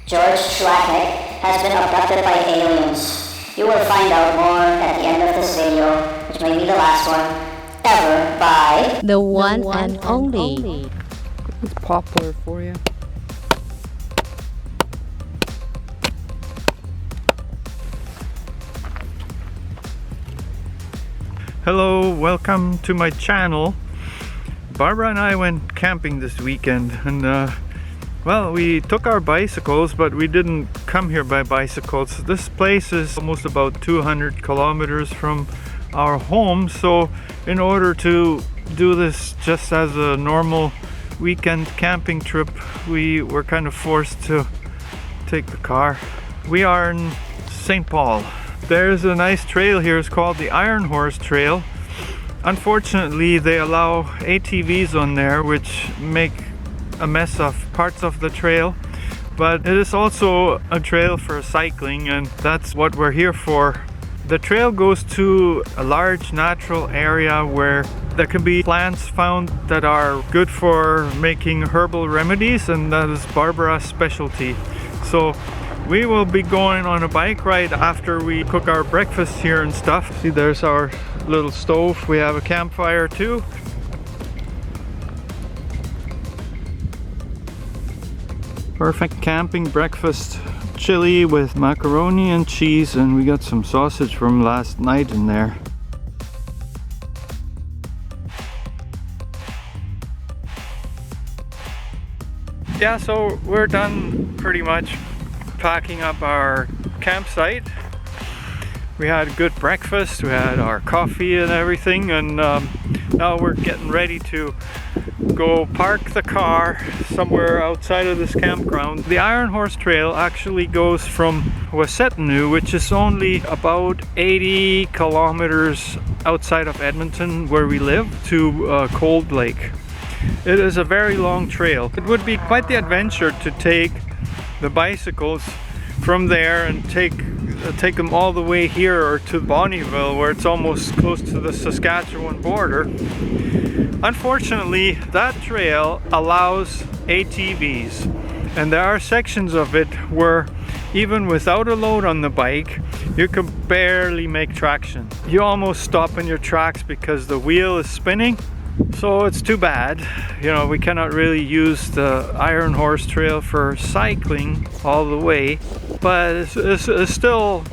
George Schlackett has been abducted by aliens. You will find out more at the end of this video, which may be the last one ever, by the one and only. It's popular for you. Hello, welcome to my channel. Barbara and I went camping this weekend and well, we took our bicycles, but we didn't come here by bicycles. This place is almost about 200 kilometers from our home, so in order to do this just as a normal weekend camping trip, we were kind of forced to take the car. We are in St. Paul. There's a nice trail here, it's called the Iron Horse Trail. Unfortunately, they allow ATVs on there, which make a mess of parts of the trail, but it is also a trail for cycling, and that's what we're here for. The trail goes to a large natural area where there can be plants found that are good for making herbal remedies, and that is Barbara's specialty. So we will be going on a bike ride after we cook our breakfast here and stuff. See, there's our little stove. We have a campfire too. Perfect camping breakfast. Chili with macaroni and cheese, and we got some sausage from last night in there. Yeah, so we're done pretty much packing up our campsite. We had a good breakfast, we had our coffee and everything, and now we're getting ready to go park the car somewhere outside of this campground. The Iron Horse Trail actually goes from Wessetanu, which is only about 80 kilometers outside of Edmonton where we live, to Cold Lake. It is a very long trail. It would be quite the adventure to take the bicycles from there and take them all the way here or to Bonnyville, where it's almost close to the Saskatchewan border. Unfortunately, that trail allows ATVs, and there are sections of it where even without a load on the bike, you can barely make traction. You almost stop in your tracks because the wheel is spinning. So it's too bad, you know, we cannot really use the Iron Horse Trail for cycling all the way, but it's still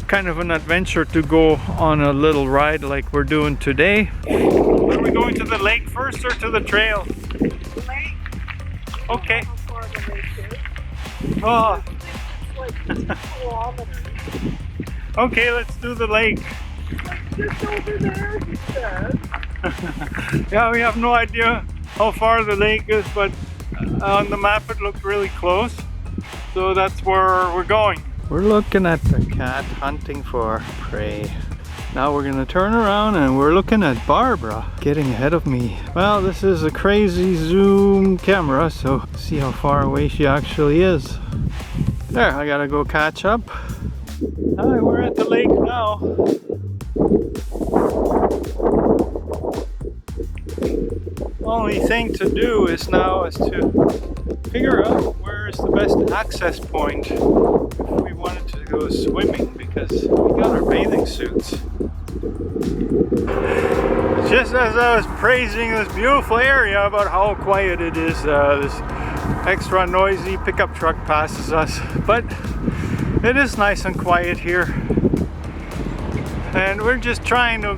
kind of an adventure to go on a little ride like we're doing today. Are we going to the lake first or to the trail? The lake. Okay. How far the lake is. Oh. It's like 2 kilometers. Okay, let's do the lake. Just over there, he says. Yeah, we have no idea how far the lake is, but on the map it looked really close, so that's where we're going. We're looking at the cat hunting for prey. Now we're gonna turn around and we're looking at Barbara getting ahead of me. Well, this is a crazy zoom camera, so see how far away she actually is. There, I gotta go catch up. Hi, we're at the lake now. Only thing to do is to figure out where is the best access point if we wanted to go swimming, because we got our bathing suits. Just as I was praising this beautiful area about how quiet it is, this extra noisy pickup truck passes us, but it is nice and quiet here, and we're just trying to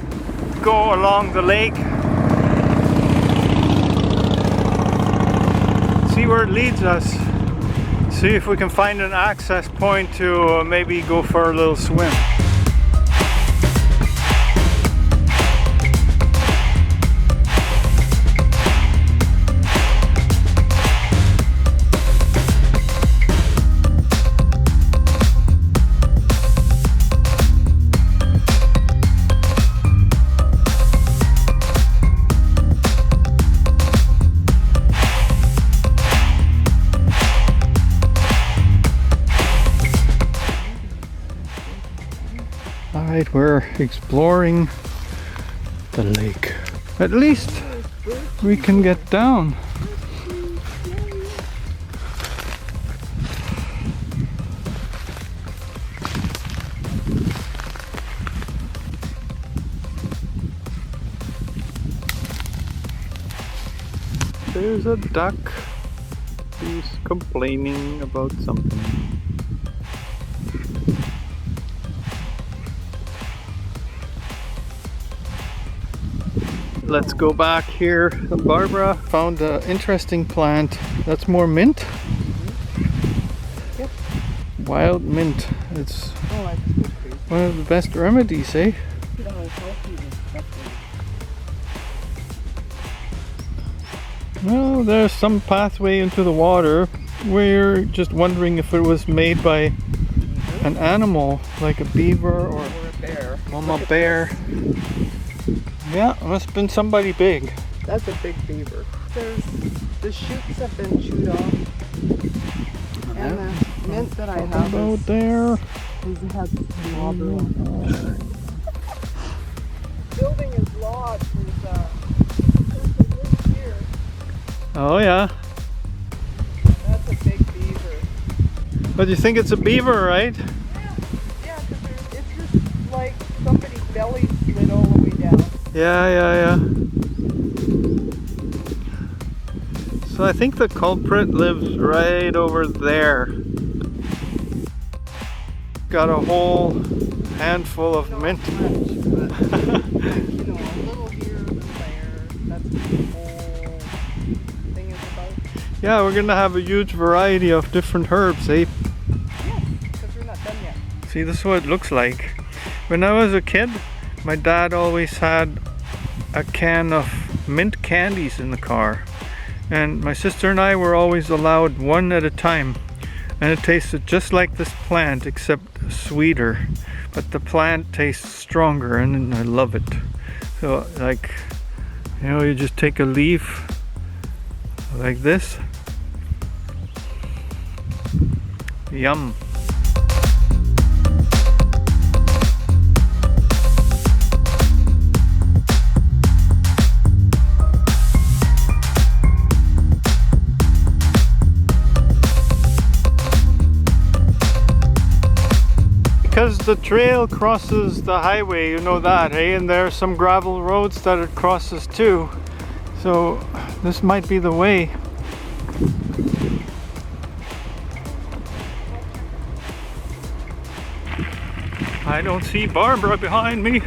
go along the lake, see where it leads us, see if we can find an access point to maybe go for a little swim. Alright, we're exploring the lake. At least we can get down. there's a duck who's complaining about something. Let's go back here. Barbara found an interesting plant. That's more mint. Yep. Wild mint. It's Oh, I see. one of the best remedies, eh? Well, there's some pathway into the water. We're just wondering if it was made by an animal, like a beaver or a bear. mama bear. Yeah, it must have been somebody big. That's a big beaver. The shoots have been chewed off. And the mint that I have About there. has blobber on it. Building is lodged. There's a wood here. Oh yeah. That's a big beaver. But you think it's a beaver, right? Yeah, because it's just like somebody's belly slid all the way down. Yeah. So I think the culprit lives right over there. Got a whole handful of mint. Much, but, you know, a little here and there. That's what the whole thing is about. Yeah, we're gonna have a huge variety of different herbs, eh? Yeah, because we're not done yet. See, this is what it looks like. When I was a kid, my dad always had a can of mint candies in the car. And my sister and I were always allowed one at a time. And it tasted just like this plant, except sweeter. But the plant tastes stronger, and I love it. So, like, you know, you just take a leaf like this. Yum. Because the trail crosses the highway, you know that, eh? And there are some gravel roads that it crosses too. So this might be the way. I don't see Barbara behind me.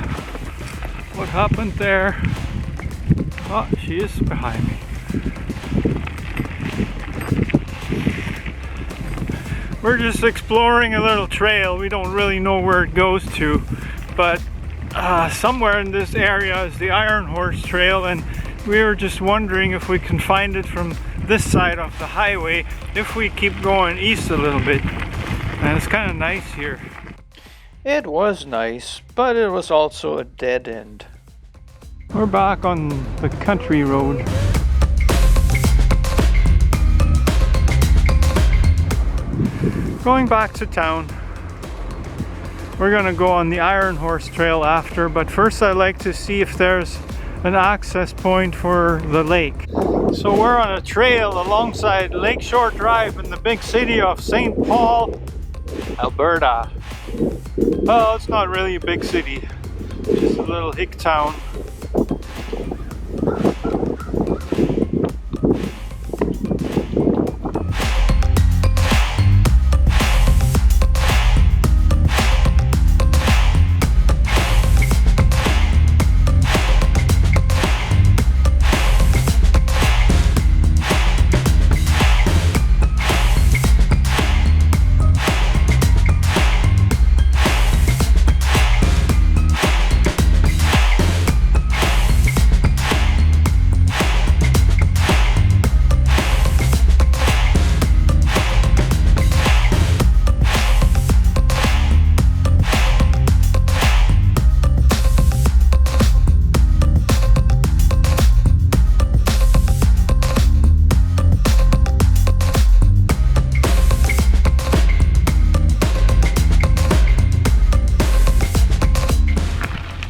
What happened there? Oh, she is behind me. We're just exploring a little trail. We don't really know where it goes to, but somewhere in this area is the Iron Horse Trail, and we were just wondering if we can find it from this side of the highway if we keep going east a little bit. And it's kind of nice here. It was nice, but it was also a dead end. We're back on the country road. Going back to town. We're gonna go on the Iron Horse Trail after, but first I'd like to see if there's an access point for the lake. So we're on a trail alongside Lakeshore Drive in the big city of St. Paul, Alberta. Well, it's not really a big city, it's just a little hick town.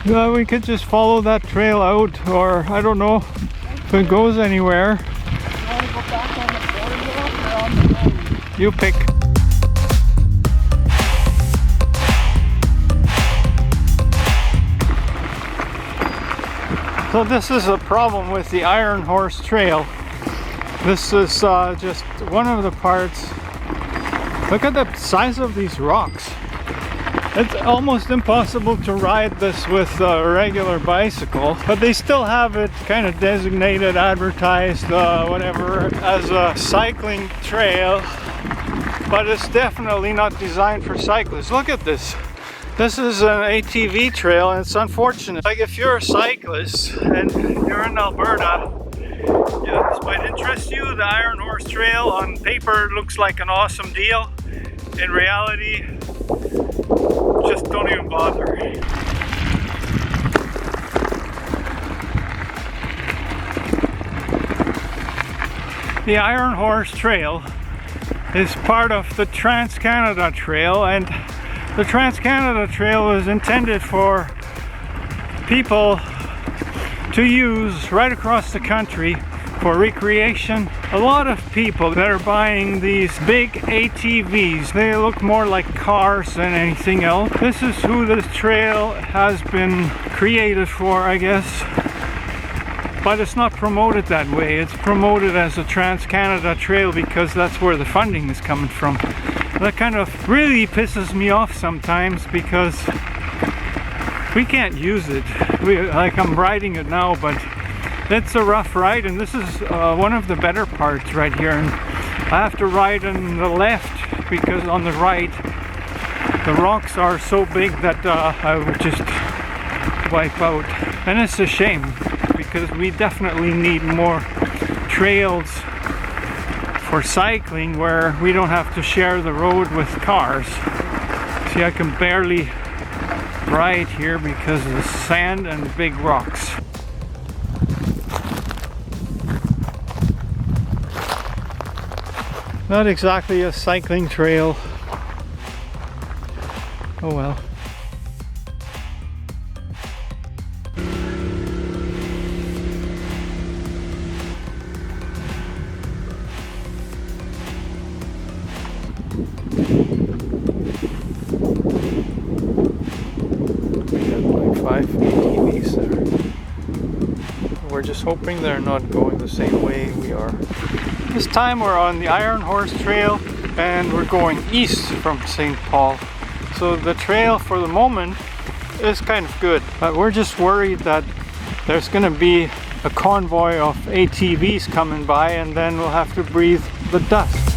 Yeah, we could just follow that trail out, or I don't know if it goes anywhere. You want to go back on the boardwalk or on the road? You pick. So this is a problem with the Iron Horse Trail. This is just one of the parts. Look at the size of these rocks. It's almost impossible to ride this with a regular bicycle, but they still have it kind of designated, advertised, whatever, as a cycling trail, but it's definitely not designed for cyclists. Look at this. This is an ATV trail, and it's unfortunate. Like, if you're a cyclist and you're in Alberta, yeah, this might interest you. The Iron Horse Trail on paper looks like an awesome deal. In reality, just don't even bother. The Iron Horse Trail is part of the Trans-Canada Trail, and the Trans-Canada Trail is intended for people to use right across the country for recreation. A lot of people that are buying these big ATVs, they look more like cars than anything else. This is who this trail has been created for, I guess. But it's not promoted that way. It's promoted as a Trans-Canada Trail because that's where the funding is coming from. That kind of really pisses me off sometimes because we can't use it. Like, I'm riding it now, but it's a rough ride, and this is one of the better parts right here. And I have to ride on the left because on the right the rocks are so big that I would just wipe out. And it's a shame because we definitely need more trails for cycling where we don't have to share the road with cars. See, I can barely ride here because of the sand and big rocks. Not exactly a cycling trail. Oh well. We got like 5 ATVs there. We're just hoping they're not going the same way we are. This time we're on the Iron Horse Trail and we're going east from St. Paul. So the trail for the moment is kind of good, but we're just worried that there's going to be a convoy of ATVs coming by and then we'll have to breathe the dust.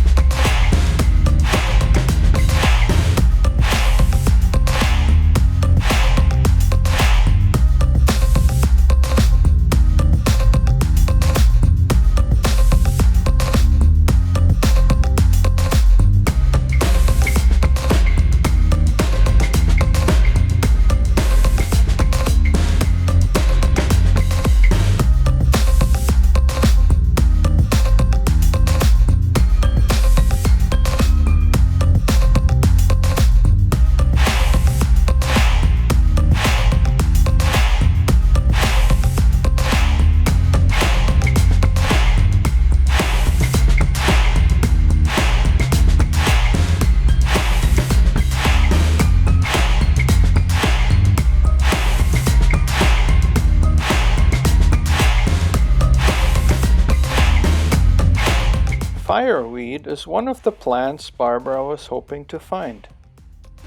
Fireweed is one of the plants Barbara was hoping to find.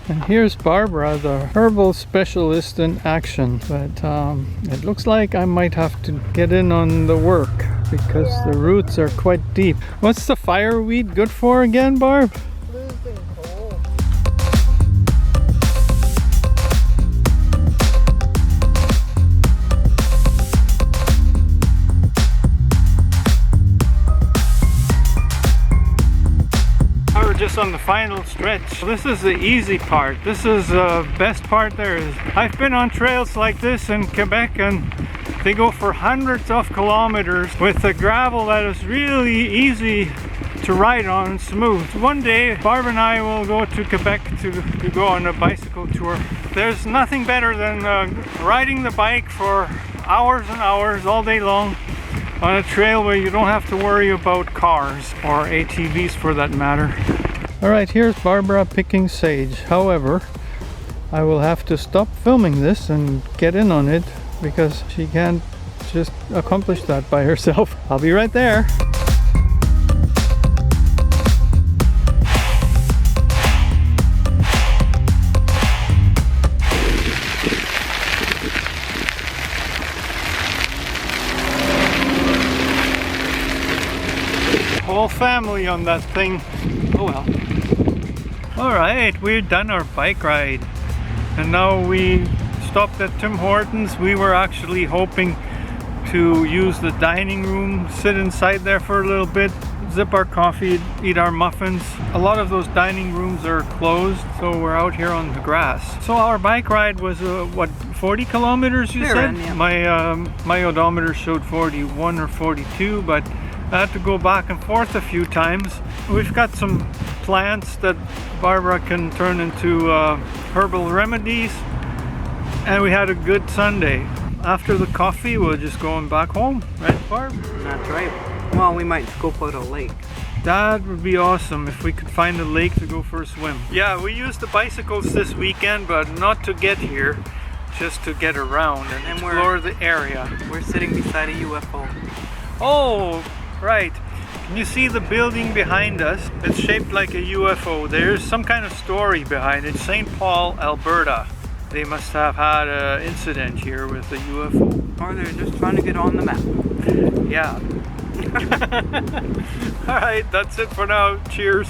And here's Barbara, the herbal specialist in action. But it looks like I might have to get in on the work because the roots are quite deep. What's the fireweed good for again, Barb? Losing coal. We're just on the final stretch. This is the easy part. This is the best part there is. I've been on trails like this in Quebec and they go for hundreds of kilometers with a gravel that is really easy to ride on and smooth. One day Barb and I will go to Quebec to go on a bicycle tour. There's nothing better than riding the bike for hours and hours all day long on a trail where you don't have to worry about cars or ATVs for that matter. Alright, here's Barbara picking sage. However, I will have to stop filming this and get in on it because she can't just accomplish that by herself. I'll be right there. family on that thing. Oh well. Alright, we're done our bike ride. And now we stopped at Tim Hortons. We were actually hoping to use the dining room, sit inside there for a little bit, zip our coffee, eat our muffins. A lot of those dining rooms are closed, so we're out here on the grass. So our bike ride was what, 40 kilometers you said? Yeah. My odometer showed 41 or 42, but I had to go back and forth a few times. We've got some plants that Barbara can turn into herbal remedies, and we had a good Sunday. After the coffee, we're just going back home, right, Barb? That's right. Well, we might scope out a lake. That would be awesome if we could find a lake to go for a swim. Yeah, we used the bicycles this weekend, but not to get here, just to get around and explore the area. We're sitting beside a UFO. Oh, right. Can you see the building behind us? It's shaped like a UFO. There's some kind of story behind it. St. Paul, Alberta. They must have had an incident here with a UFO. Or they're just trying to get on the map. Yeah. Alright, that's it for now. Cheers.